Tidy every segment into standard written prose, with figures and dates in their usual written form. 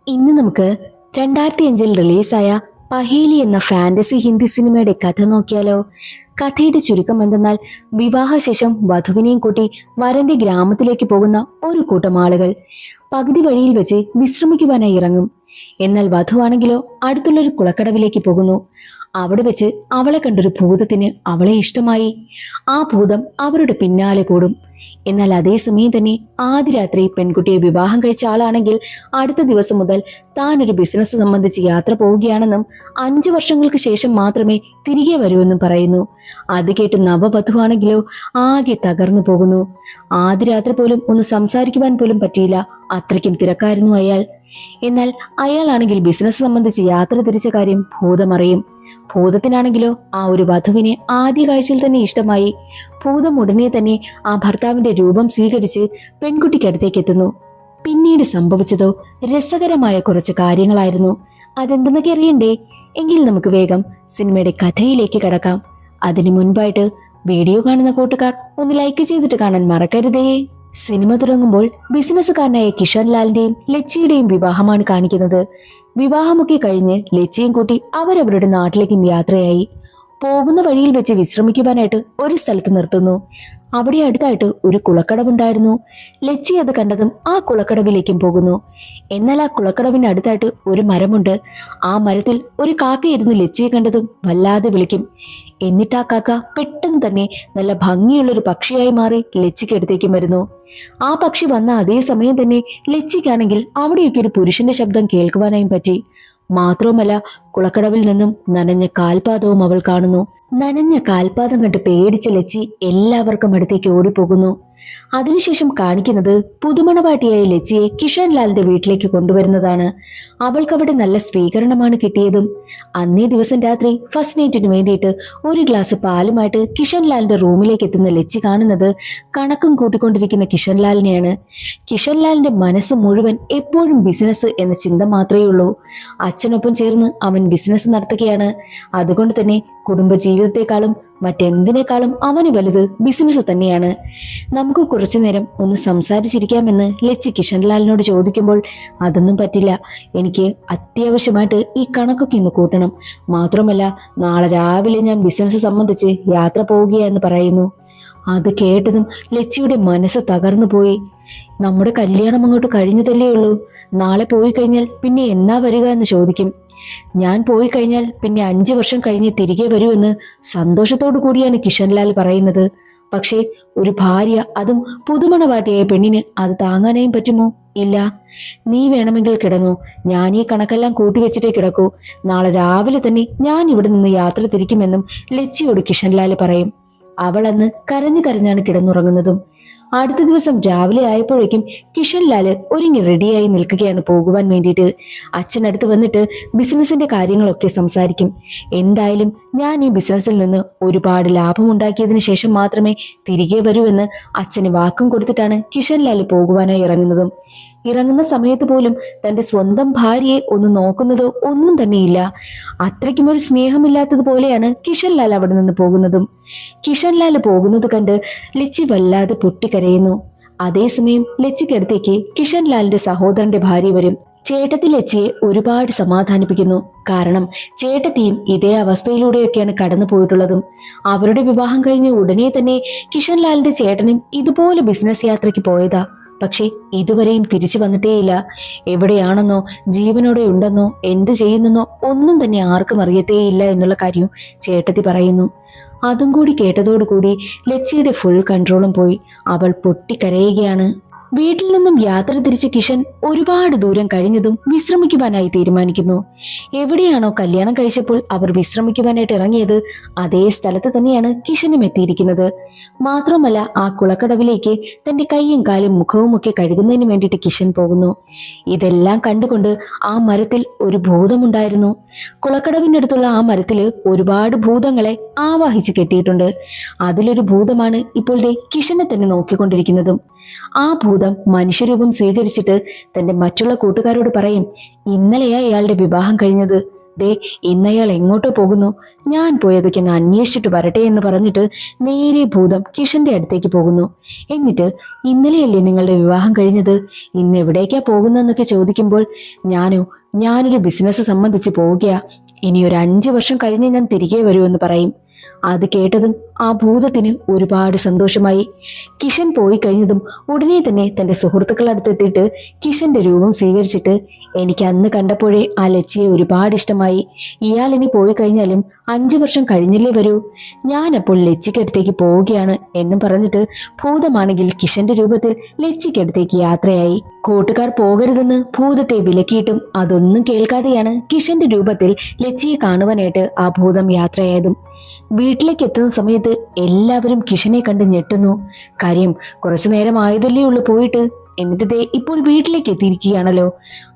ഇന്ന് നമുക്ക് 2005 റിലീസായ പഹേലി എന്ന ഫാന്റസി ഹിന്ദി സിനിമയുടെ കഥ നോക്കിയാലോ. കഥയുടെ ചുരുക്കം എന്തെന്നാൽ, വിവാഹശേഷം വധുവിനെയും കൂട്ടി വരന്റെ ഗ്രാമത്തിലേക്ക് പോകുന്ന ഒരു കൂട്ടം ആളുകൾ പകുതി വഴിയിൽ വെച്ച് വിശ്രമിക്കുവാനായി ഇറങ്ങും. എന്നാൽ വധുവാണെങ്കിലോ അടുത്തുള്ളൊരു കുളക്കടവിലേക്ക് പോകുന്നു. അവിടെ വെച്ച് അവളെ കണ്ടൊരു ഭൂതത്തിന് അവളെ ഇഷ്ടമായി. ആ ഭൂതം അവരുടെ പിന്നാലെ കൂടും. എന്നാൽ അതേസമയം തന്നെ ആദ്യ രാത്രി പെൺകുട്ടിയെ വിവാഹം കഴിച്ച ആളാണെങ്കിൽ അടുത്ത ദിവസം മുതൽ താൻ ഒരു ബിസിനസ് സംബന്ധിച്ച് യാത്ര പോവുകയാണെന്നും 5 വർഷങ്ങൾക്ക് ശേഷം മാത്രമേ തിരികെ വരൂവെന്നും പറയുന്നു. അത് കേട്ട് നവവധുവാണെങ്കിലോ ആകെ തകർന്നു പോകുന്നു. ആദ്യ രാത്രി പോലും ഒന്ന് സംസാരിക്കുവാൻ പോലും പറ്റിയില്ല, അത്രയ്ക്കും തിരക്കായിരുന്നു അയാൾ. എന്നാൽ അയാളാണെങ്കിൽ ബിസിനസ് സംബന്ധിച്ച് യാത്ര തിരിച്ച കാര്യം ഭൂതമറിയും. ഭൂതത്തിനാണെങ്കിലോ ആ ഒരു വധുവിനെ ആദ്യ കാഴ്ചയിൽ തന്നെ ഇഷ്ടമായി. ഭൂതം ഉടനെ തന്നെ ആ ഭർത്താവിന്റെ രൂപം സ്വീകരിച്ച് പെൺകുട്ടിക്കടുത്തേക്ക് എത്തുന്നു. പിന്നീട് സംഭവിച്ചതോ രസകരമായ കുറച്ച് കാര്യങ്ങളായിരുന്നു. അതെന്തെന്നൊക്കെ അറിയണ്ടേ? എങ്കിൽ നമുക്ക് വേഗം സിനിമയുടെ കഥയിലേക്ക് കടക്കാം. അതിനു മുൻപായിട്ട് വീഡിയോ കാണുന്ന കൂട്ടുകാർ ഒന്ന് ലൈക്ക് ചെയ്തിട്ട് കാണാൻ മറക്കരുതേ. സിനിമ തുടങ്ങുമ്പോൾ ബിസിനസ്സുകാരനായ കിഷൻ ലാലിന്റെയും ലച്ചിയുടെയും വിവാഹമാണ് കാണിക്കുന്നത്. വിവാഹമൊക്കെ കഴിഞ്ഞ് ലച്ചിയും കൂട്ടി അവരവരുടെ നാട്ടിലേക്കും യാത്രയായി. പോകുന്ന വഴിയിൽ വെച്ച് വിശ്രമിക്കുവാനായിട്ട് ഒരു സ്ഥലത്ത് നിർത്തുന്നു. അവിടെ അടുത്തായിട്ട് ഒരു കുളക്കടവുണ്ടായിരുന്നു. ലച്ചി അത് കണ്ടതും ആ കുളക്കടവിലേക്കും പോകുന്നു. എന്നാൽ ആ കുളക്കടവിന് അടുത്തായിട്ട് ഒരു മരമുണ്ട്. ആ മരത്തിൽ ഒരു കാക്കയിരുന്ന് ലച്ചിയെ കണ്ടതും വല്ലാതെ വിളിക്കും. എന്നിട്ട് ആ കാക്ക പെട്ടെന്ന് തന്നെ നല്ല ഭംഗിയുള്ളൊരു പക്ഷിയായി മാറി ലച്ചിക്ക് അടുത്തേക്കും വരുന്നു. ആ പക്ഷി വന്ന അതേ സമയം തന്നെ ലച്ചിക്കാണെങ്കിൽ അവിടെയൊക്കെ ഒരു പുരുഷന്റെ ശബ്ദം കേൾക്കുവാനായും പറ്റി. മാത്രവുമല്ല, കുളക്കടവിൽ നിന്നും നനഞ്ഞ കാൽപാദവും അവൾ കാണുന്നു. നനഞ്ഞ കാൽപാദം കണ്ട് പേടിച്ച ലച്ചി എല്ലാവർക്കും അടുത്തേക്ക് ഓടിപ്പോകുന്നു. അതിനുശേഷം കാണിക്കുന്നത് പുതുമണവാട്ടിയായ ലച്ചിയെ കിഷൻ ലാലിന്റെ വീട്ടിലേക്ക് കൊണ്ടുവരുന്നതാണ്. അവൾക്കവിടെ നല്ല സ്വീകരണമാണ് കിട്ടിയതും. അന്നേ ദിവസം രാത്രി ഫസ്റ്റ് നൈറ്റിന് വേണ്ടിയിട്ട് ഒരു ഗ്ലാസ് പാലുമായിട്ട് കിഷൻ ലാലിന്റെ റൂമിലേക്ക് എത്തുന്ന ലച്ചി കാണുന്നത് കണക്കും കൂട്ടിക്കൊണ്ടിരിക്കുന്ന കിഷൻ ലാലിനെയാണ്. കിഷൻ ലാലിന്റെ മനസ്സ് മുഴുവൻ എപ്പോഴും ബിസിനസ് എന്ന ചിന്ത മാത്രമേ ഉള്ളൂ. അച്ഛനൊപ്പം ചേർന്ന് അവൻ ബിസിനസ് നടത്തുകയാണ്. അതുകൊണ്ട് തന്നെ കുടുംബജീവിതത്തെക്കാളും മറ്റെന്തിനേക്കാളും അവന് വലുത് ബിസിനസ് തന്നെയാണ്. നമുക്ക് കുറച്ചു നേരം ഒന്ന് സംസാരിച്ചിരിക്കാമെന്ന് ലച്ചി കിഷൻലാലിനോട് ചോദിക്കുമ്പോൾ, അതൊന്നും പറ്റില്ല, എനിക്ക് അത്യാവശ്യമായിട്ട് ഈ കണക്കൊക്കെ ഒന്ന് കൂട്ടണം. മാത്രമല്ല, നാളെ രാവിലെ ഞാൻ ബിസിനസ് സംബന്ധിച്ച് യാത്ര പോവുകയെന്ന് പറയുന്നു. അത് കേട്ടതും ലച്ചിയുടെ മനസ്സ് തകർന്നു പോയി. നമ്മുടെ കല്യാണം അങ്ങോട്ട് കഴിഞ്ഞതല്ലേ ഉള്ളൂ, നാളെ പോയി കഴിഞ്ഞാൽ പിന്നെ എന്നാ വരിക എന്ന് ചോദിക്കും. ഞാൻ പോയി കഴിഞ്ഞാൽ പിന്നെ 5 വർഷം കഴിഞ്ഞ് തിരികെ വരുമെന്ന് സന്തോഷത്തോടു കൂടിയാണ് കിഷൻലാൽ പറയുന്നത്. പക്ഷേ ഒരു ഭാര്യ, അതും പുതുമണവാട്ടിയായ പെണ്ണിന് അത് താങ്ങാനായും പറ്റുമോ? ഇല്ല. നീ വേണമെങ്കിൽ കിടന്നു, ഞാൻ ഈ കണക്കെല്ലാം കൂട്ടിവെച്ചിട്ടേ കിടക്കൂ. നാളെ രാവിലെ തന്നെ ഞാൻ ഇവിടെ നിന്ന് യാത്ര തിരിക്കുമെന്നും ലച്ചിയോട് കിഷൻലാൽ പറയും. അവൾ അന്ന് കരഞ്ഞു കരഞ്ഞാണ് കിടന്നുറങ്ങുന്നതും. അടുത്ത ദിവസം രാവിലെ ആയപ്പോഴേക്കും കിഷൻലാല് ഒരുങ്ങി റെഡിയായി നിൽക്കുകയാണ് പോകുവാൻ വേണ്ടിയിട്ട്. അച്ഛനടുത്ത് വന്നിട്ട് ബിസിനസിന്റെ കാര്യങ്ങളൊക്കെ സംസാരിക്കും. എന്തായാലും ഞാൻ ഈ ബിസിനസ്സിൽ നിന്ന് ഒരുപാട് ലാഭമുണ്ടാക്കിയതിനു ശേഷം മാത്രമേ തിരികെ വരൂവെന്ന് അച്ഛന് വാക്കും കൊടുത്തിട്ടാണ് കിഷൻലാല് പോകുവാനായി ഇറങ്ങുന്നതും. ഇറങ്ങുന്ന സമയത്ത് പോലും തന്റെ സ്വന്തം ഭാര്യയെ ഒന്ന് നോക്കുന്നതോ ഒന്നും തന്നെയില്ല. അത്രയ്ക്കും ഒരു സ്നേഹമില്ലാത്തതുപോലെയാണ് കിഷൻലാൽ അവിടെ നിന്ന് പോകുന്നതും. കിഷൻലാൽ പോകുന്നത് കണ്ട് ലച്ചി വല്ലാതെ പൊട്ടിക്കരയുന്നു. അതേസമയം ലച്ചിക്കടുത്തേക്ക് കിഷൻലാലിന്റെ സഹോദരന്റെ ഭാര്യ വരും. ചേട്ടത്തി ലച്ചിയെ ഒരുപാട് സമാധാനിപ്പിക്കുന്നു. കാരണം ചേട്ടത്തിയും ഇതേ അവസ്ഥയിലൂടെയൊക്കെയാണ് കടന്നു പോയിട്ടുള്ളതും. അവരുടെ വിവാഹം കഴിഞ്ഞ ഉടനെ തന്നെ കിഷൻലാലിന്റെ ചേട്ടനും ഇതുപോലെ ബിസിനസ് യാത്രയ്ക്ക് പോയതാ. പക്ഷേ ഇതുവരെയും തിരിച്ചു വന്നിട്ടേയില്ല. എവിടെയാണെന്നോ ജീവനോടെ ഉണ്ടെന്നോ എന്ത് ചെയ്യുന്നെന്നോ ഒന്നും തന്നെ ആർക്കും അറിയത്തേയില്ല എന്നുള്ള കാര്യം ചേട്ടത്തി പറയുന്നു. അതും കൂടി കേട്ടതോടുകൂടി ലച്ചിയുടെ ഫുൾ കൺട്രോളും പോയി. അവൾ പൊട്ടിക്കരയുകയാണ്. വീട്ടിൽ നിന്നും യാത്ര തിരിച്ച് കിഷൻ ഒരുപാട് ദൂരം കഴിഞ്ഞതും വിശ്രമിക്കുവാനായി തീരുമാനിക്കുന്നു. എവിടെയാണോ കല്യാണം കഴിച്ചപ്പോൾ അവർ വിശ്രമിക്കുവാനായിട്ട് ഇറങ്ങിയത് അതേ സ്ഥലത്ത് തന്നെയാണ് കിഷനും എത്തിയിരിക്കുന്നത്. മാത്രമല്ല, ആ കുളക്കടവിലേക്ക് തന്റെ കൈയും കാലും മുഖവും ഒക്കെ കഴുകുന്നതിന് വേണ്ടിയിട്ട് കിഷൻ പോകുന്നു. ഇതെല്ലാം കണ്ടുകൊണ്ട് ആ മരത്തിൽ ഒരു ഭൂതമുണ്ടായിരുന്നു. കുളക്കടവിനടുത്തുള്ള ആ മരത്തില് ഒരുപാട് ഭൂതങ്ങളെ ആവാഹിച്ച് കെട്ടിയിട്ടുണ്ട്. അതിലൊരു ഭൂതമാണ് ഇപ്പോൾ കിഷനെ തന്നെ നോക്കിക്കൊണ്ടിരിക്കുന്നതും. ആ ഭൂതം മനുഷ്യരൂപം സ്വീകരിച്ചിട്ട് തന്റെ മറ്റുള്ള കൂട്ടുകാരോട് പറയും, ഇന്നലെയാ ഇയാളുടെ വിവാഹം കഴിഞ്ഞത്, ദേ ഇന്നയാൾ എങ്ങോട്ടോ പോകുന്നു, ഞാൻ പോയി അതൊക്കെ ഒന്ന് അന്വേഷിച്ചിട്ട് വരട്ടെ എന്ന് പറഞ്ഞിട്ട് നേരെ ഭൂതം കിഷന്റെ അടുത്തേക്ക് പോകുന്നു. എന്നിട്ട് ഇന്നലെയല്ലേ നിങ്ങളുടെ വിവാഹം കഴിഞ്ഞത്, ഇന്ന് എവിടേക്കാ പോകുന്നതെന്നൊക്കെ ചോദിക്കുമ്പോൾ ഞാനൊരു ബിസിനസ് സംബന്ധിച്ച് പോവുകയാ, ഇനി ഒരു 5 വർഷം കഴിഞ്ഞ് ഞാൻ തിരികെ വരുമെന്ന് പറയും. അത് കേട്ടതും ആ ഭൂതത്തിന് ഒരുപാട് സന്തോഷമായി. കിഷൻ പോയി കഴിഞ്ഞതും ഉടനെ തന്നെ തന്റെ സുഹൃത്തുക്കളുടെ അടുത്തെത്തിയിട്ട് കിഷന്റെ രൂപം സ്വീകരിച്ചിട്ട്, എനിക്ക് അന്ന് കണ്ടപ്പോഴേ ആ ലച്ചിയെ ഒരുപാട് ഇഷ്ടമായി, ഇയാൾ ഇനി പോയി കഴിഞ്ഞാലും 5 വർഷം കഴിഞ്ഞില്ലേ വരൂ, ഞാനപ്പോൾ ലച്ചിക്കടുത്തേക്ക് പോവുകയാണ് എന്നും പറഞ്ഞിട്ട് ഭൂതമാണെങ്കിൽ കിഷന്റെ രൂപത്തിൽ ലച്ചിക്കടുത്തേക്ക് യാത്രയായി. കൂട്ടുകാർ പോകരുതെന്ന് ഭൂതത്തെ വിലക്കിയിട്ടും അതൊന്നും കേൾക്കാതെയാണ് കിഷന്റെ രൂപത്തിൽ ലച്ചിയെ കാണുവാനായിട്ട് ആ ഭൂതം യാത്രയായതും. വീട്ടിലേക്ക് എത്തുന്ന സമയത്ത് എല്ലാവരും കിഷനെ കണ്ട് ഞെട്ടുന്നു. കാര്യം കുറച്ചു നേരം ആയതല്ലേ ഉള്ളു പോയിട്ട്, എന്നിട്ട് ദേ ഇപ്പോൾ വീട്ടിലേക്ക് എത്തിയിരിക്കുകയാണല്ലോ.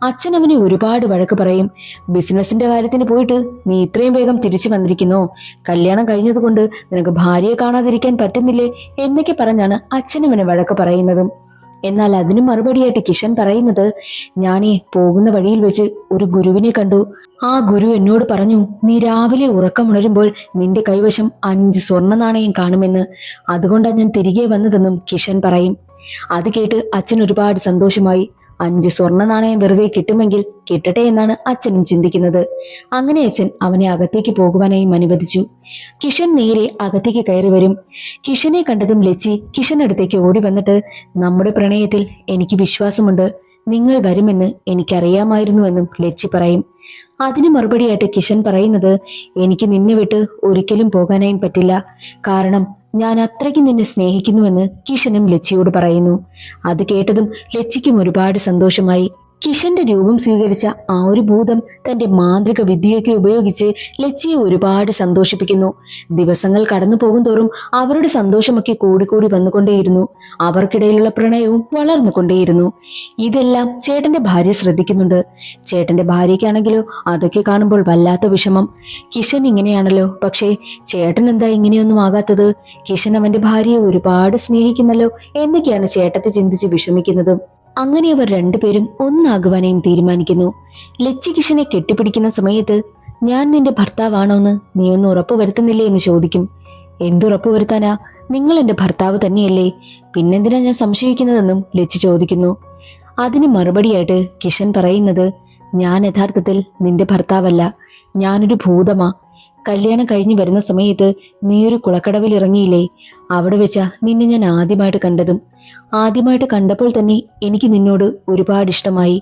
അച്ഛൻ അവനെ ഒരുപാട് വഴക്ക് പറയും. ബിസിനസിന്റെ കാര്യത്തിന് പോയിട്ട് നീ ഇത്രയും വേഗം തിരിച്ചു വന്നിരിക്കുന്നോ, കല്യാണം കഴിഞ്ഞതുകൊണ്ട് നിനക്ക് ഭാര്യയെ കാണാതിരിക്കാൻ പറ്റുന്നില്ലേ എന്നൊക്കെ പറഞ്ഞാണ് അച്ഛൻ അവനെ വഴക്ക് പറയുന്നതും. എന്നാൽ അതിനു മറുപടിയായിട്ട് കിഷൻ പറയുന്നത്, ഞാനേ പോകുന്ന വഴിയിൽ വെച്ച് ഒരു ഗുരുവിനെ കണ്ടു. ആ ഗുരു എന്നോട് പറഞ്ഞു, നീ രാവിലെ ഉറക്കമുണരുമ്പോൾ നിന്റെ കൈവശം 5 സ്വർണ്ണ നാണയം കാണുമെന്ന്, അതുകൊണ്ടാണ് ഞാൻ തിരികെ വന്നതെന്നും കിഷൻ പറയും. അത് കേട്ട് അച്ഛൻ ഒരുപാട് സന്തോഷമായി. 5 സ്വർണ്ണ നാണയം വെറുതെ കിട്ടുമെങ്കിൽ കിട്ടട്ടെ എന്നാണ് അച്ഛനും ചിന്തിക്കുന്നത്. അങ്ങനെ അച്ഛൻ അവനെ അകത്തേക്ക് പോകുവാനായി അനുവദിച്ചു. കിഷൻ നേരെ അകത്തേക്ക് കയറി വരും. കിഷനെ കണ്ടതും ലച്ചി കിഷനടുത്തേക്ക് ഓടി വന്നിട്ട്, നമ്മുടെ പ്രണയത്തിൽ എനിക്ക് വിശ്വാസമുണ്ട്, നിങ്ങൾ വരുമെന്ന് എനിക്കറിയാമായിരുന്നുവെന്നും ലച്ചി പറയും. അതിന് മറുപടിയായിട്ട് കിഷൻ പറയുന്നത്, എനിക്ക് നിന്നെ വിട്ട് ഒരിക്കലും പോകാനായും പറ്റില്ല, കാരണം ഞാൻ അത്രയ്ക്ക് നിന്നെ സ്നേഹിക്കുന്നുവെന്ന് കിഷനും ലച്ചിയോട് പറയുന്നു. അത് കേട്ടതും ലച്ചിക്കും ഒരുപാട് സന്തോഷമായി. കിഷന്റെ രൂപം സ്വീകരിച്ച ആ ഒരു ഭൂതം തന്റെ മാന്ത്രിക വിദ്യയൊക്കെ ഉപയോഗിച്ച് ലച്ചിയെ ഒരുപാട് സന്തോഷിപ്പിക്കുന്നു. ദിവസങ്ങൾ കടന്നു പോകുന്തോറും അവരുടെ സന്തോഷമൊക്കെ കൂടിക്കൂടി വന്നുകൊണ്ടേയിരുന്നു. അവർക്കിടയിലുള്ള പ്രണയവും വളർന്നുകൊണ്ടേയിരുന്നു. ഇതെല്ലാം ചേട്ടന്റെ ഭാര്യ ശ്രദ്ധിക്കുന്നുണ്ട്. ചേട്ടന്റെ ഭാര്യയ്ക്കാണെങ്കിലോ അതൊക്കെ കാണുമ്പോൾ വല്ലാത്ത വിഷമം. കിഷൻ ഇങ്ങനെയാണല്ലോ, പക്ഷേ ചേട്ടൻ എന്താ ഇങ്ങനെയൊന്നും ആകാത്തത്, കിഷൻ അവന്റെ ഭാര്യയെ ഒരുപാട് സ്നേഹിക്കുന്നല്ലോ എന്നൊക്കെയാണ് ചേട്ടത്തെ ചിന്തിച്ച് വിഷമിക്കുന്നത്. അങ്ങനെ അവർ രണ്ടുപേരും ഒന്നാകുവാനേയും തീരുമാനിക്കുന്നു. ലച്ചി കിഷനെ കെട്ടിപ്പിടിക്കുന്ന സമയത്ത്, ഞാൻ നിന്റെ ഭർത്താവാണോന്ന് നീ ഒന്ന് ഉറപ്പ് വരുത്തുന്നില്ലേ എന്ന് ചോദിക്കും. എന്തുറപ്പ് വരുത്താനാ, നിങ്ങൾ എന്റെ ഭർത്താവ് തന്നെയല്ലേ, പിന്നെന്തിനാ ഞാൻ സംശയിക്കുന്നതെന്നും ലച്ചി ചോദിക്കുന്നു. അതിന് മറുപടിയായിട്ട് കിഷൻ പറയുന്നത്, ഞാൻ യഥാർത്ഥത്തിൽ നിന്റെ ഭർത്താവല്ല, ഞാനൊരു ഭൂതമാ. കല്യാണം കഴിഞ്ഞു വരുന്ന സമയത്ത് നീ ഒരു കുളക്കടവിൽ ഇറങ്ങിയില്ലേ, അവിടെ വെച്ചാ നിന്നെ ഞാൻ ആദ്യമായിട്ട് കണ്ടപ്പോൾ തന്നെ എനിക്ക് നിന്നോട് ഒരുപാട് ഇഷ്ടമായി.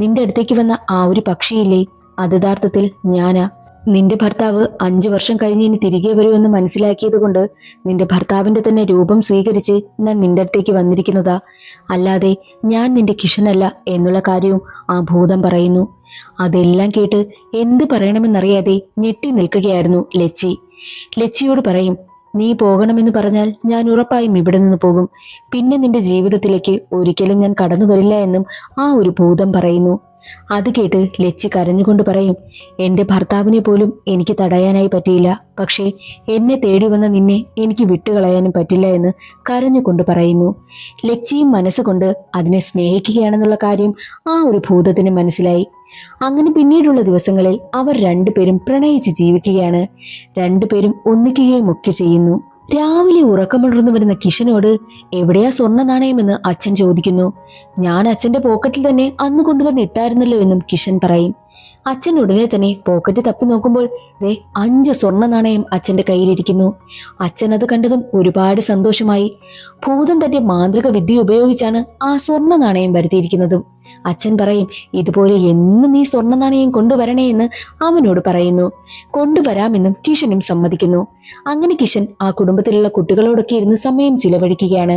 നിന്റെ അടുത്തേക്ക് വന്ന ആ ഒരു പക്ഷിയില്ലേ, അത് യഥാർത്ഥത്തിൽ ഞാനാ. നിന്റെ ഭർത്താവ് 5 വർഷം കഴിഞ്ഞ് ഇനി തിരികെ വരുമെന്ന് മനസ്സിലാക്കിയത് കൊണ്ട് നിന്റെ ഭർത്താവിന്റെ തന്നെ രൂപം സ്വീകരിച്ച് ഞാൻ നിന്റെ അടുത്തേക്ക് വന്നിരിക്കുന്നതാ, അല്ലാതെ ഞാൻ നിന്റെ കിഷനല്ല എന്നുള്ള കാര്യവും ആ ഭൂതം പറയുന്നു. അതെല്ലാം കേട്ട് എന്ത് പറയണമെന്നറിയാതെ ഞെട്ടി നിൽക്കുകയായിരുന്നു ലച്ചി. ലച്ചിയോട് പറയും, നീ പോകണമെന്ന് പറഞ്ഞാൽ ഞാൻ ഉറപ്പായും ഇവിടെ നിന്ന് പോകും, പിന്നെ നിന്റെ ജീവിതത്തിലേക്ക് ഒരിക്കലും ഞാൻ കടന്നു വരില്ല എന്നും ആ ഒരു ഭൂതം പറയുന്നു. അത് കേട്ട് ലച്ചി കരഞ്ഞുകൊണ്ട് പറയും, എന്റെ ഭർത്താവിനെ പോലും എനിക്ക് തടയാനായി പറ്റിയില്ല, പക്ഷേ എന്നെ തേടി വന്ന നിന്നെ എനിക്ക് വിട്ടുകളയാനും പറ്റില്ല എന്ന് കരഞ്ഞുകൊണ്ട് പറയുന്നു. ലച്ചിയും മനസ്സുകൊണ്ട് അതിനെ സ്നേഹിക്കുകയാണെന്നുള്ള കാര്യം ആ ഒരു ഭൂതത്തിന് മനസ്സിലായി. അങ്ങനെ പിന്നീടുള്ള ദിവസങ്ങളിൽ അവർ രണ്ടുപേരും പ്രണയിച്ച് ജീവിക്കുകയാണ്. രണ്ടുപേരും ഒന്നിക്കുകയും ഒക്കെ ചെയ്യുന്നു. രാവിലെ ഉറക്കമുണർന്നു വരുന്ന കിഷനോട്, എവിടെയാ സ്വർണ്ണ നാണയമെന്ന് അച്ഛൻ ചോദിക്കുന്നു. ഞാൻ അച്ഛന്റെ പോക്കറ്റിൽ തന്നെ അന്ന് കൊണ്ടുവന്ന് ഇട്ടായിരുന്നല്ലോ എന്നും കിഷൻ പറയും. അച്ഛൻ ഉടനെ തന്നെ പോക്കറ്റ് തപ്പി നോക്കുമ്പോൾ 5 സ്വർണ്ണ നാണയം അച്ഛന്റെ കയ്യിലിരിക്കുന്നു. അച്ഛൻ അത് കണ്ടതും ഒരുപാട് സന്തോഷമായി. ഭൂതം തന്റെ മാന്ത്രിക വിദ്യ ഉപയോഗിച്ചാണ് ആ സ്വർണ്ണ നാണയം വരുത്തിയിരിക്കുന്നതും. അച്ഛൻ പറയും, ഇതുപോലെ എന്നും നീ സ്വർണ്ണ നാണയം കൊണ്ടുവരണേ എന്ന് അവനോട് പറയുന്നു. കൊണ്ടുവരാമെന്നും കിഷനും സമ്മതിക്കുന്നു. അങ്ങനെ കിഷൻ ആ കുടുംബത്തിലുള്ള കുട്ടികളോടൊക്കെ ഇരുന്ന് സമയം ചിലവഴിക്കുകയാണ്.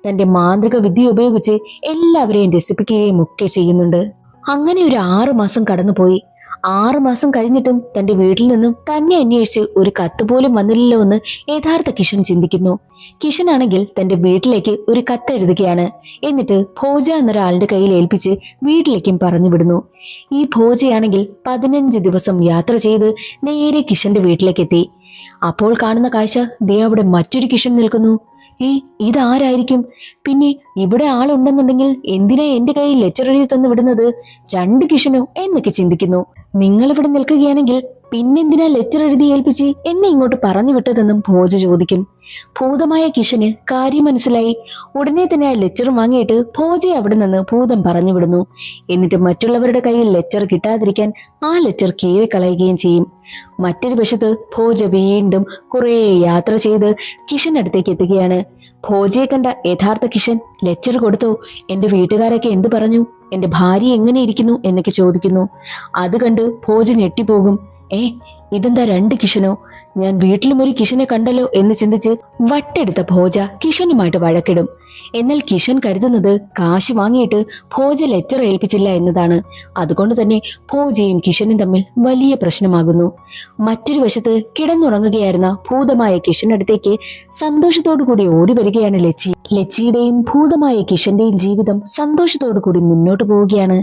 തന്റെ മാന്ത്രിക വിദ്യ ഉപയോഗിച്ച് എല്ലാവരെയും രസിപ്പിക്കുകയും ഒക്കെ ചെയ്യുന്നുണ്ട്. അങ്ങനെ ഒരു 6 മാസം കടന്നുപോയി. 6 മാസം കഴിഞ്ഞിട്ടും തന്റെ വീട്ടിൽ നിന്നും തന്നെ അന്വേഷിച്ച് ഒരു കത്ത് പോലും വന്നില്ലല്ലോ എന്ന് യഥാർത്ഥ കിഷൻ ചിന്തിക്കുന്നു. കിഷനാണെങ്കിൽ തന്റെ വീട്ടിലേക്ക് ഒരു കത്ത് എഴുതുകയാണ്. എന്നിട്ട് ഭോജ എന്നൊരാളുടെ കയ്യിൽ ഏൽപ്പിച്ച് വീട്ടിലേക്കും പറഞ്ഞു വിടുന്നു. ഈ ഭോജയാണെങ്കിൽ 15 ദിവസം യാത്ര ചെയ്ത് നേരെ കിഷന്റെ വീട്ടിലേക്ക് എത്തി. അപ്പോൾ കാണുന്ന കാഴ്ച, ദേ അവിടെ മറ്റൊരു കിഷൻ നിൽക്കുന്നു. ഇതാരായിരിക്കും? പിന്നെ ഇവിടെ ആളുണ്ടെന്നുണ്ടെങ്കിൽ എന്തിനാ എന്റെ കയ്യിൽ ലെറ്റർ എഴുതി തന്നു വിടുന്നത്? 2 കിഷനോ എന്നൊക്കെ ചിന്തിക്കുന്നു. നിങ്ങളിവിടെ നിൽക്കുകയാണെങ്കിൽ പിന്നെന്തിനാ ലെറ്റർ എഴുതി ഏൽപ്പിച്ച് എന്നെ ഇങ്ങോട്ട് പറഞ്ഞു വിട്ടതെന്നും ഭോജ ചോദിക്കും. ഭൂതമായ കിഷന് കാര്യം മനസ്സിലായി. ഉടനെ തന്നെ ആ ലെറ്റർ വാങ്ങിയിട്ട് ഭോജയെ അവിടെ നിന്ന് ഭൂതം പറഞ്ഞു വിടുന്നു. എന്നിട്ട് മറ്റുള്ളവരുടെ കയ്യിൽ ലെറ്റർ കിട്ടാതിരിക്കാൻ ആ ലെറ്റർ കീറിക്കളയുകയും ചെയ്യും. മറ്റൊരു വശത്ത് ഭോജ വീണ്ടും കുറേ യാത്ര ചെയ്ത് കിഷനടുത്തേക്ക് എത്തുകയാണ്. ഭോജയെ കണ്ട യഥാർത്ഥ കിഷൻ ലെറ്റർ കൊടുത്തോ, എന്റെ വീട്ടുകാരൊക്കെ എന്തു പറഞ്ഞു, എന്റെ ഭാര്യ എങ്ങനെ ഇരിക്കുന്നു എന്നൊക്കെ ചോദിക്കുന്നു. അത് കണ്ട് ഭോജ ഞെട്ടിപ്പോകും. ഇതെന്താ രണ്ട് കിഷനോ, ഞാൻ വീട്ടിലും ഒരു കിഷനെ കണ്ടല്ലോ എന്ന് ചിന്തിച്ച് വട്ടെടുത്ത ഭോജ കിഷനുമായിട്ട് വഴക്കിടും. എന്നാൽ കിഷൻ കരുതുന്നത് കാശ് വാങ്ങിയിട്ട് ഭോജ ലെറ്റർ ഏൽപ്പിച്ചില്ല എന്നതാണ്. അതുകൊണ്ട് തന്നെ ഭോജയും കിഷനും തമ്മിൽ വലിയ പ്രശ്നമാകുന്നു. മറ്റൊരു വശത്ത് കിടന്നുറങ്ങുകയായിരുന്ന ഭൂതമായ കിഷനടുത്തേക്ക് സന്തോഷത്തോടു കൂടി ഓടി വരികയാണ് ലച്ചി. ലച്ചിയുടെയും ഭൂതമായ കിഷന്റെയും ജീവിതം സന്തോഷത്തോടു കൂടി മുന്നോട്ട് പോവുകയാണ്.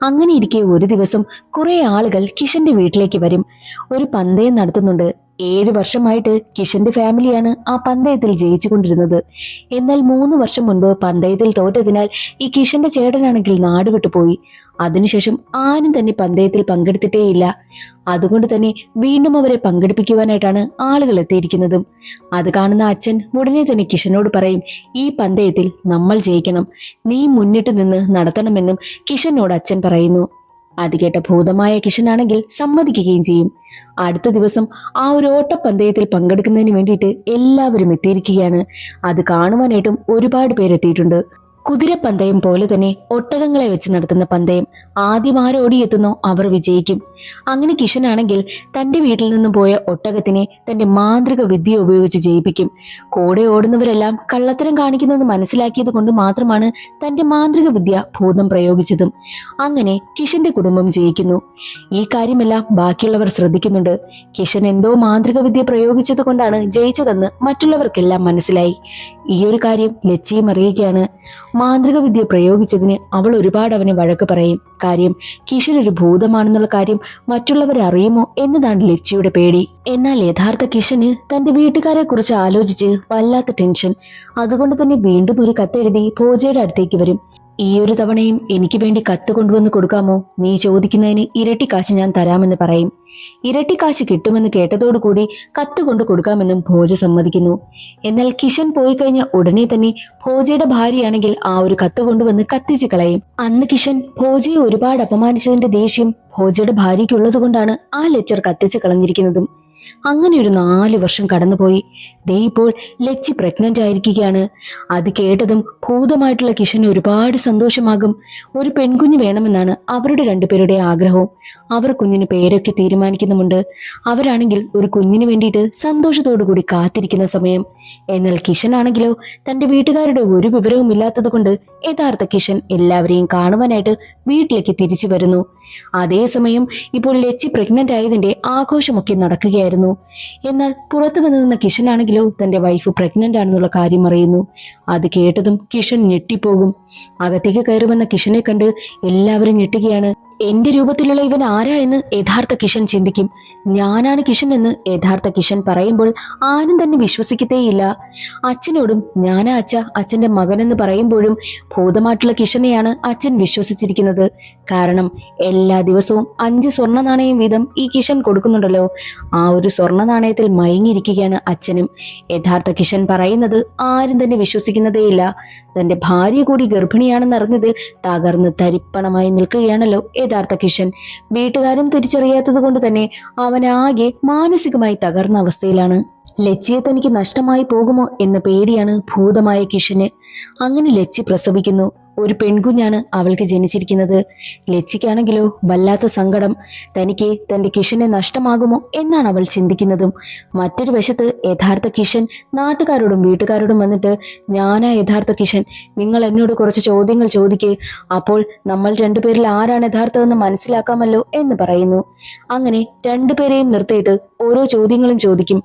അങ്ങനെ ഇരിക്കെ ഒരു ദിവസം കുറെ ആളുകൾ കിഷന്റെ വീട്ടിലേക്ക് വരും. ഒരു പന്തയം നടത്തുന്നുണ്ട്. 7 വർഷമായിട്ട് കിഷന്റെ ഫാമിലിയാണ് ആ പന്തയത്തിൽ ജയിച്ചുകൊണ്ടിരുന്നത്. എന്നാൽ 3 വർഷം മുൻപ് പന്തയത്തിൽ തോറ്റതിനാൽ ഈ കിഷന്റെ ചേട്ടനാണെങ്കിൽ നാട് വിട്ടുപോയി. അതിനുശേഷം ആരും തന്നെ പന്തയത്തിൽ പങ്കെടുത്തിട്ടേയില്ല. അതുകൊണ്ട് തന്നെ വീണ്ടും അവരെ പങ്കെടുപ്പിക്കുവാനായിട്ടാണ് ആളുകൾ എത്തിയിരിക്കുന്നതും. അത് കാണുന്ന അച്ഛൻ ഉടനെ തന്നെ കിഷനോട് പറയും, ഈ പന്തയത്തിൽ നമ്മൾ ജയിക്കണം, നീ മുന്നിട്ട് നിന്ന് നടത്തണമെന്നും കിഷനോട് അച്ഛൻ പറയുന്നു. അത് കേട്ട ഭൂതമായ കിഷനാണെങ്കിൽ സമ്മതിക്കുകയും ചെയ്യും. അടുത്ത ദിവസം ആ ഒരു ഓട്ടപ്പന്തയത്തിൽ പങ്കെടുക്കുന്നതിന് വേണ്ടിയിട്ട് എല്ലാവരും എത്തിയിരിക്കുകയാണ്. അത് കാണുവാനായിട്ടും ഒരുപാട് പേരെത്തിയിട്ടുണ്ട്. കുതിരപ്പന്തയം പോലെ തന്നെ ഒട്ടകങ്ങളെ വെച്ച് നടത്തുന്ന പന്തയം. ആദ്യം ആരോടിയെത്തുന്നോ അവർ വിജയിക്കും. അങ്ങനെ കിഷനാണെങ്കിൽ തന്റെ വീട്ടിൽ നിന്നും പോയ ഒട്ടകത്തിനെ തന്റെ മാന്ത്രിക വിദ്യ ഉപയോഗിച്ച് ജയിപ്പിക്കും. കൂടെ ഓടുന്നവരെല്ലാം കള്ളത്തരം കാണിക്കുന്നത് മനസ്സിലാക്കിയത് കൊണ്ട് മാത്രമാണ് തന്റെ മാന്ത്രിക വിദ്യ ഭൂതം പ്രയോഗിച്ചതും. അങ്ങനെ കിഷന്റെ കുടുംബം ജയിക്കുന്നു. ഈ കാര്യമെല്ലാം ബാക്കിയുള്ളവർ ശ്രദ്ധിക്കുന്നുണ്ട്. കിഷൻ എന്തോ മാന്ത്രിക വിദ്യ പ്രയോഗിച്ചത് കൊണ്ടാണ് ജയിച്ചതെന്ന് മറ്റുള്ളവർക്കെല്ലാം മനസ്സിലായി. ഈ ഒരു കാര്യം ലച്ചിയും അറിയുകയാണ്. മാന്ത്രിക വിദ്യ പ്രയോഗിച്ചതിന് അവൾ ഒരുപാട് അവനെ വഴക്ക് പറയും. കാര്യം കിഷൻ ഒരു ഭൂതമാണെന്നുള്ള കാര്യം മറ്റുള്ളവരെ അറിയുമോ എന്നതാണ് ലച്ചിയുടെ പേടി. എന്നാൽ യഥാർത്ഥ കിഷന് തന്റെ വീട്ടുകാരെ കുറിച്ച് ആലോചിച്ച് വല്ലാത്ത ടെൻഷൻ. അതുകൊണ്ട് തന്നെ വീണ്ടും ഒരു കത്തെഴുതി ഭോജയുടെ അടുത്തേക്ക് വരും. ഈ ഒരു തവണയും എനിക്ക് വേണ്ടി കത്ത് കൊണ്ടുവന്ന് കൊടുക്കാമോ, നീ ചോദിക്കുന്നതിന് ഇരട്ടി കാശ് ഞാൻ തരാമെന്ന് പറയും. ഇരട്ടി കാശ് കിട്ടുമെന്ന് കേട്ടതോടുകൂടി കത്ത് കൊണ്ട് കൊടുക്കാമെന്നും ഭോജ സമ്മതിക്കുന്നു. എന്നാൽ കിഷൻ പോയി കഴിഞ്ഞ ഉടനെ തന്നെ ഭോജയുടെ ഭാര്യയാണെങ്കിൽ ആ ഒരു കത്ത് കൊണ്ടുവന്ന് കത്തിച്ച് കളയും. അന്ന് കിഷൻ ഭോജയെ ഒരുപാട് അപമാനിച്ചതിന്റെ ദേഷ്യം ഭോജയുടെ ഭാര്യയ്ക്കുള്ളത് കൊണ്ടാണ് ആ ലെറ്റർ കത്തിച്ച് കളഞ്ഞിരിക്കുന്നതും. അങ്ങനെ ഒരു 4 വർഷം കടന്നുപോയി. ദേ ഇപ്പോൾ ലച്ചി പ്രഗ്നന്റ് ആയിരിക്കുകയാണ്. അത് കേട്ടതും ഭൂതമായിട്ടുള്ള കിഷന് ഒരുപാട് സന്തോഷമാകും. ഒരു പെൺകുഞ്ഞ് വേണമെന്നാണ് അവരുടെ രണ്ടുപേരുടെ ആഗ്രഹവും. അവർ കുഞ്ഞിന് പേരൊക്കെ തീരുമാനിക്കുന്നുമുണ്ട്. അവരാണെങ്കിൽ ഒരു കുഞ്ഞിന് വേണ്ടിയിട്ട് സന്തോഷത്തോടു കൂടി കാത്തിരിക്കുന്ന സമയം. എന്നാൽ കിഷൻ ആണെങ്കിലോ തന്റെ വീട്ടുകാരുടെ ഒരു വിവരവും ഇല്ലാത്തത് കൊണ്ട് യഥാർത്ഥ കിഷൻ എല്ലാവരെയും കാണുവാനായിട്ട് വീട്ടിലേക്ക് തിരിച്ചു വരുന്നു. അതേസമയം ഇപ്പോൾ ലച്ചി പ്രഗ്നന്റ് ആയതിന്റെ ആഘോഷമൊക്കെ നടക്കുകയായിരുന്നു. എന്നാൽ പുറത്തു വന്നു നിന്ന കിഷൻ ആണെങ്കിലോ തന്റെ വൈഫ് പ്രഗ്നന്റ് ആണെന്നുള്ള കാര്യം അറിയുന്നു. അത് കേട്ടതും കിഷൻ ഞെട്ടിപ്പോകും. അകത്തേക്ക് കയറി വന്ന കിഷനെ കണ്ട് എല്ലാവരും ഞെട്ടുകയാണ്. എന്റെ രൂപത്തിലുള്ള ഇവൻ ആരാ എന്ന് യഥാർത്ഥ കിഷൻ ചിന്തിക്കും. ഞാനാണ് കിഷൻ എന്ന് യഥാർത്ഥ കിഷൻ പറയുമ്പോൾ ആരും തന്നെ വിശ്വസിക്കത്തേയില്ല. അച്ഛനോടും ഞാനാ അച്ഛന്റെ മകനെന്ന് പറയുമ്പോഴും ഭൂതമായിട്ടുള്ള കിഷനെയാണ് അച്ഛൻ വിശ്വസിച്ചിരിക്കുന്നത്. കാരണം എല്ലാ ദിവസവും 5 സ്വർണ്ണ നാണയം വീതം ഈ കിഷൻ കൊടുക്കുന്നുണ്ടല്ലോ. ആ ഒരു സ്വർണ്ണ നാണയത്തിൽ മയങ്ങിയിരിക്കുകയാണ് അച്ഛനും. യഥാർത്ഥ കിഷൻ പറയുന്നത് ആരും തന്നെ വിശ്വസിക്കുന്നതേയില്ല. തന്റെ ഭാര്യ കൂടി ഗർഭിണിയാണെന്ന് അറിഞ്ഞതിൽ തകർന്ന് തരിപ്പണമായി നിൽക്കുകയാണല്ലോ യഥാർത്ഥ കിഷൻ. വീട്ടുകാരും തിരിച്ചറിയാത്തത് കൊണ്ട് തന്നെ അവനാകെ മാനസികമായി തകർന്ന അവസ്ഥയിലാണ്. ലച്ചിയെ തനിക്ക് നഷ്ടമായി പോകുമോ എന്ന പേടിയാണ് ഭൂതമായ കിഷന്. അങ്ങനെ ലച്ചി പ്രസവിക്കുന്നു. ഒരു പെൺകുഞ്ഞാണ് അവൾക്ക് ജനിച്ചിരിക്കുന്നത്. ലച്ചിക്കാണെങ്കിലോ വല്ലാത്ത സങ്കടം. തനിക്ക് തന്റെ കിഷനെ നഷ്ടമാകുമോ എന്നാണ് അവൾ ചിന്തിക്കുന്നതും. മറ്റൊരു വശത്ത് യഥാർത്ഥ കിഷൻ നാട്ടുകാരോടും വീട്ടുകാരോടും വന്നിട്ട്, ഞാനാ യഥാർത്ഥ കിഷൻ, നിങ്ങൾ എന്നോട് കുറച്ച് ചോദ്യങ്ങൾ ചോദിക്കേ, അപ്പോൾ നമ്മൾ രണ്ടുപേരിൽ ആരാണ് യഥാർത്ഥമെന്ന് മനസ്സിലാക്കാമല്ലോ എന്ന് പറയുന്നു. അങ്ങനെ രണ്ടുപേരെയും നിർത്തിയിട്ട് ഓരോ ചോദ്യങ്ങളും ചോദിക്കും.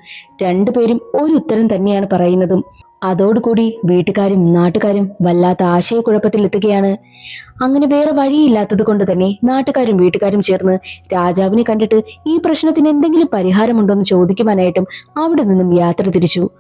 രണ്ടുപേരും ഒരു ഉത്തരം തന്നെയാണ് പറയുന്നതും. അതോടുകൂടി വീട്ടുകാരും നാട്ടുകാരും വല്ലാത്ത ആശയക്കുഴപ്പത്തിലെത്തുകയാണ്. അങ്ങനെ വേറെ വഴിയില്ലാത്തത് കൊണ്ട് തന്നെ നാട്ടുകാരും വീട്ടുകാരും ചേർന്ന് രാജാവിനെ കണ്ടിട്ട് ഈ പ്രശ്നത്തിന് എന്തെങ്കിലും പരിഹാരമുണ്ടോ എന്ന് ചോദിക്കുവാനായിട്ടും അവിടെ നിന്നും യാത്ര തിരിച്ചു.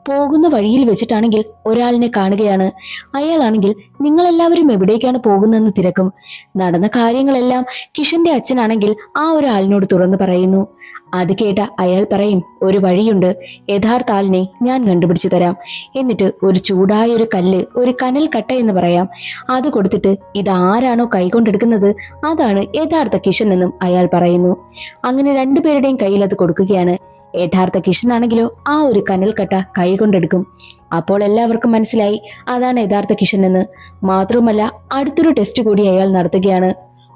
പോകുന്ന വഴിയിൽ വെച്ചിട്ടാണെങ്കിൽ ഒരാളിനെ കാണുകയാണ്. അയാളാണെങ്കിൽ നിങ്ങളെല്ലാവരും എവിടേക്കാണ് പോകുന്നതെന്ന് തിരക്കും. നടന്ന കാര്യങ്ങളെല്ലാം കിഷന്റെ അച്ഛനാണെങ്കിൽ ആ ഒരാളിനോട് തുറന്നു പറയുന്നു. അത് കേട്ട അയാൾ പറയും, ഒരു വഴിയുണ്ട്, യഥാർത്ഥ ആളിനെ ഞാൻ കണ്ടുപിടിച്ചു തരാം. എന്നിട്ട് ഒരു ചൂടായ ഒരു കല്ല്, ഒരു കനൽ കട്ട എന്ന് പറയാം, അത് കൊടുത്തിട്ട് ഇതാരാണോ കൈകൊണ്ടെടുക്കുന്നത് അതാണ് യഥാർത്ഥ കിഷൻ എന്നും അയാൾ പറയുന്നു. അങ്ങനെ രണ്ടുപേരുടെയും കയ്യിൽ അത് കൊടുക്കുകയാണ്. യഥാർത്ഥ കിഷനാണെങ്കിലോ ആ ഒരു കനൽക്കട്ട കൈകൊണ്ടെടുക്കും. അപ്പോൾ എല്ലാവർക്കും മനസ്സിലായി അതാണ് യഥാർത്ഥ കിഷൻ എന്ന്. മാത്രവുമല്ല അടുത്തൊരു ടെസ്റ്റ് കൂടി അയാൾ നടത്തുകയാണ്.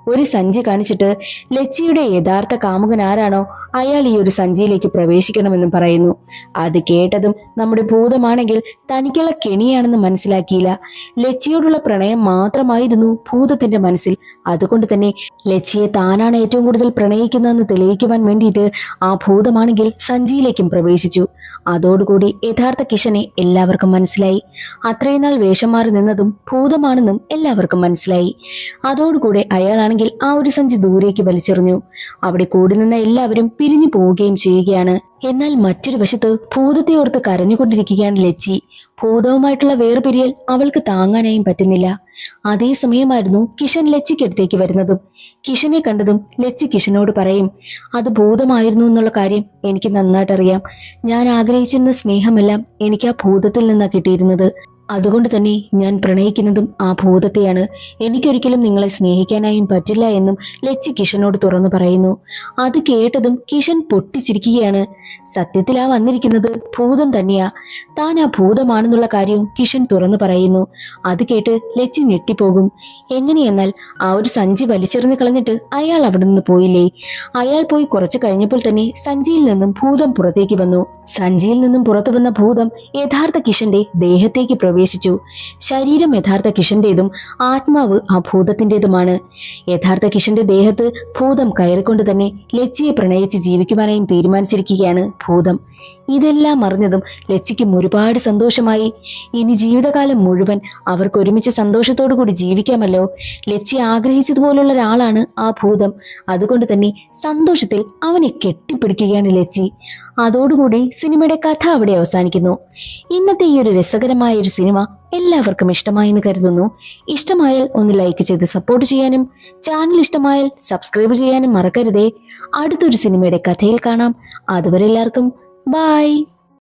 ഒരു സഞ്ചി കാണിച്ചിട്ട് ലച്ചിയുടെ യഥാർത്ഥ കാമുകൻ ആരാണോ അയാൾ ഈ ഒരു സഞ്ചിയിലേക്ക് പ്രവേശിക്കണമെന്നും പറയുന്നു. അത് കേട്ടതും നമ്മുടെ ഭൂതമാണെങ്കിൽ തനിക്കുള്ള കെണിയാണെന്ന് മനസ്സിലാക്കിയില്ല. ലച്ചിയോടുള്ള പ്രണയം മാത്രമായിരുന്നു ഭൂതത്തിന്റെ മനസ്സിൽ. അതുകൊണ്ട് തന്നെ ലച്ചിയെ താനാണ് ഏറ്റവും കൂടുതൽ പ്രണയിക്കുന്നതെന്ന് തെളിയിക്കുവാൻ വേണ്ടിയിട്ട് ആ ഭൂതമാണെങ്കിൽ സഞ്ചിയിലേക്കും പ്രവേശിച്ചു. അതോടുകൂടി യഥാർത്ഥ കിഷനെ എല്ലാവർക്കും മനസ്സിലായി. അത്രയും നാൾ വേഷം മാറി നിന്നതും ഭൂതമാണെന്നും എല്ലാവർക്കും മനസ്സിലായി. അതോടുകൂടെ അയാളാണെങ്കിൽ ആ ഒരു സഞ്ചി ദൂരേക്ക് വലിച്ചെറിഞ്ഞു. അവിടെ കൂടി നിന്ന എല്ലാവരും പിരിഞ്ഞു പോവുകയും ചെയ്യുകയാണ്. എന്നാൽ മറ്റൊരു വശത്ത് ഭൂതത്തെ ഓർത്ത് കരഞ്ഞുകൊണ്ടിരിക്കുകയാണ് ലച്ചി. ഭൂതവുമായിട്ടുള്ള വേർപിരിയൽ അവൾക്ക് താങ്ങാനായും പറ്റുന്നില്ല. അതേസമയമായിരുന്നു കിഷൻ ലച്ചിക്കടുത്തേക്ക് വരുന്നതും. കിഷനെ കണ്ടതും ലച്ചി കിഷനോട് പറയും, അത് ഭൂതമായിരുന്നു എന്നുള്ള കാര്യം എനിക്ക് നന്നായിട്ടറിയാം. ഞാൻ ആഗ്രഹിച്ചിരുന്ന സ്നേഹമെല്ലാം എനിക്ക് ആ ഭൂതത്തിൽ നിന്നാണ് കിട്ടിയിരുന്നത്. അതുകൊണ്ട് തന്നെ ഞാൻ പ്രണയിക്കുന്നതും ആ ഭൂതത്തെയാണ്. എനിക്കൊരിക്കലും നിങ്ങളെ സ്നേഹിക്കാനായും പറ്റില്ല എന്നും ലച്ചി കിഷനോട് തുറന്നു പറയുന്നു. അത് കേട്ടതും കിഷൻ പൊട്ടിച്ചിരിക്കുകയാണ്. സത്യത്തിൽ ആ വന്നിരിക്കുന്നത് ഭൂതം തന്നെയാ. താൻ ആ ഭൂതമാണെന്നുള്ള കാര്യവും കിഷൻ തുറന്നു പറയുന്നു. അത് കേട്ട് ലച്ചി ഞെട്ടിപ്പോകും. എങ്ങനെയെന്നാൽ ആ ഒരു സഞ്ചി വലിച്ചെറിഞ്ഞു കളഞ്ഞിട്ട് അയാൾ അവിടെ നിന്ന് പോയില്ലേ. അയാൾ പോയി കുറച്ചു കഴിഞ്ഞപ്പോൾ തന്നെ സഞ്ചിയിൽ നിന്നും ഭൂതം പുറത്തേക്ക് വന്നു. സഞ്ചിയിൽ നിന്നും പുറത്തു വന്ന ഭൂതം യഥാർത്ഥ കിഷന്റെ ദേഹത്തേക്ക് പ്രവേശിച്ചു. ശരീരം യഥാർത്ഥ കിഷന്റേതും ആത്മാവ് ആ ഭൂതത്തിന്റേതുമാണ്. യഥാർത്ഥ കിഷന്റെ ദേഹത്ത് ഭൂതം കയറിക്കൊണ്ട് തന്നെ ലച്ചിയെ പ്രണയിച്ച് ജീവിക്കുവാനായും തീരുമാനിച്ചിരിക്കുകയാണ് ഭൂതം. ഇതെല്ലാം അറിഞ്ഞതും ലച്ചിക്കും ഒരുപാട് സന്തോഷമായി. ഇനി ജീവിതകാലം മുഴുവൻ അവർക്ക് ഒരുമിച്ച് സന്തോഷത്തോടു കൂടി ജീവിക്കാമല്ലോ. ലച്ചി ആഗ്രഹിച്ചതുപോലുള്ള ഒരാളാണ് ആ ഭൂതം. അതുകൊണ്ട് തന്നെ സന്തോഷത്തിൽ അവനെ കെട്ടിപ്പിടിക്കുകയാണ് ലച്ചി. അതോടുകൂടി സിനിമയുടെ കഥ അവിടെ അവസാനിക്കുന്നു. ഇന്നത്തെ ഈ ഒരു രസകരമായ ഒരു സിനിമ എല്ലാവർക്കും ഇഷ്ടമായി എന്ന് കരുതുന്നു. ഇഷ്ടമായാൽ ഒന്ന് ലൈക്ക് ചെയ്ത് സപ്പോർട്ട് ചെയ്യാനും ചാനൽ ഇഷ്ടമായാൽ സബ്സ്ക്രൈബ് ചെയ്യാനും മറക്കരുതേ. അടുത്തൊരു സിനിമയുടെ കഥയിൽ കാണാം. അതുവരെ എല്ലാവർക്കും ബൈ.